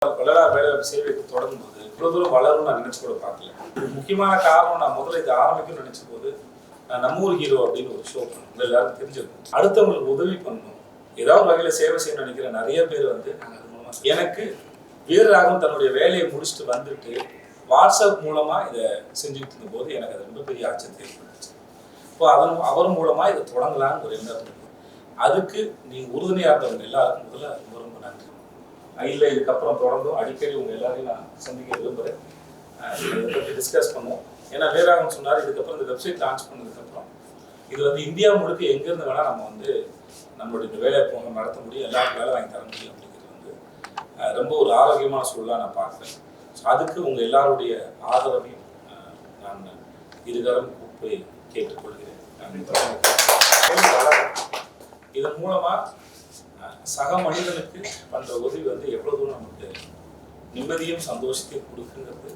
வள்ளலார் வேலை சேவை தொடரும்போது இவ்வளவு தூரம் வளரும் நான் நினைச்சு கூட பார்க்கல. இது முக்கியமான காரணம், நான் முதல்ல இது ஆரம்பிக்கணும்னு நினைச்ச போது நம்ம ஊர் ஹீரோ அப்படின்னு ஒரு ஷோ பண்ணணும், எல்லாரும் தெரிஞ்சிருக்கும். அடுத்தவங்களுக்கு உதவி பண்ணணும், ஏதாவது வகையில சேவை செய்யணும்னு நினைக்கிற நிறைய பேர் வந்து அது மூலமா எனக்கு வீரராகவும் தன்னுடைய வேலையை முடிச்சுட்டு வந்துட்டு வாட்ஸ்அப் மூலமா இதை செஞ்சுட்டு இருந்த போது எனக்கு அது ரொம்ப பெரிய ஆச்சரியத்தை ஏற்பட்டுச்சு. இப்போ அவர் மூலமா இதை தொடங்கலான்னு ஒரு எண்ணம் இருந்தது. அதுக்கு நீங்க உறுதுணையாக இருந்தவங்க எல்லாருக்கும் முதல்ல ரொம்ப ரொம்ப நன்றி. இல்லை, இதுக்கப்புறம் தொடர்ந்தும் அடிக்கடி உங்கள் எல்லாரையும் நான் சந்திக்க விரும்புகிறேன். இதை பற்றி டிஸ்கஸ் பண்ணுவோம். ஏன்னா வீரராகவன் சொன்னார், இதுக்கப்புறம் இந்த வெப்சைட் லான்ச் பண்ணதுக்கப்புறம் இது வந்து இந்தியா முழுக்க எங்கேருந்து வேணால் நம்ம வந்து நம்மளுடைய இந்த வேலையை போக நடத்த முடியும், எல்லாருக்கும் வேலை வாங்கி தர முடியும் அப்படிங்கிறது வந்து ரொம்ப ஒரு ஆரோக்கியமான சூழலாக நான் பார்க்குறேன். ஸோ அதுக்கு உங்கள் எல்லாருடைய ஆதரவையும் நான் இருகரம் கூப்பி கேட்டுக்கொள்கிறேன். இதன் மூலமாக சக மனிதனுக்கு பண்ற உதவி வந்து எவ்வளவு தூரம் நமக்கு நிம்மதியும் சந்தோஷத்தையும் கொடுக்குங்கிறது,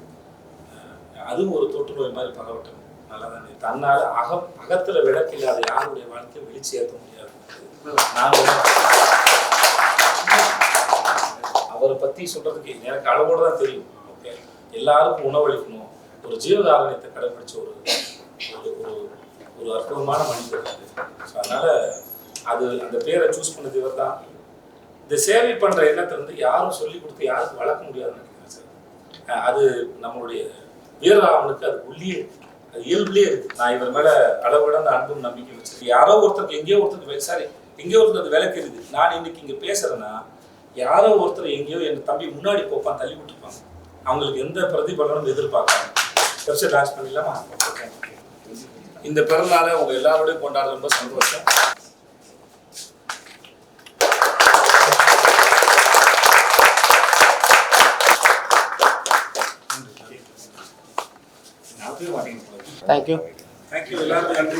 அதுவும் ஒரு தொற்று நோய் மாதிரி பரவட்டும். நல்லா தானே, தன்னால அகத்துல விளக்கு இல்லாத யாருடைய வாழ்க்கையை வெளிச்சு ஏற்ற முடியாது. அவரை பத்தி சொல்றதுக்கு எனக்கு அளவோடு தான் தெரியும். ஓகே, எல்லாருக்கும் உணவளிக்கணும், ஒரு ஜீவகாரணத்தை கடைபிடிச்ச ஒரு ஒரு அற்புதமான மனிதர். அதனால அது அந்த பேரை சூஸ் பண்ணது இவர் தான். இந்த சேவை பண்ற எண்ணத்தை வந்து யாரும் சொல்லி கொடுத்து யாருக்கும் வளர்க்க முடியாதுன்னு நினைக்கிறேன் சார். அது நம்மளுடைய வீரராகவனுக்கு அது உள்ளே, அது இயல்புலேயே இருக்கு. நான் இவர் மேல அளவிட அந்த அன்பும் நம்பிக்கை வச்சிருக்கேன். யாரோ ஒருத்தருக்கு எங்கேயோ ஒருத்தருக்கு சாரி எங்கேயோ ஒருத்தர் அது விளக்கு இருக்குது. நான் இன்னைக்கு இங்க பேசுறேன்னா யாரோ ஒருத்தர் எங்கேயோ என் தம்பி முன்னாடி போப்பான் தள்ளி விட்டுருப்பாங்க. அவங்களுக்கு எந்த பிரதிபலனும் எதிர்பார்க்காங்க. வெப்சைட் லான்ச் பண்ணிடலாமா? இந்த பிறந்தநாளை உங்க எல்லாரோடையும் கொண்டாட ரொம்ப சந்தோஷம். Thank you. Thank you. எல்லாருக்கும் நன்றி.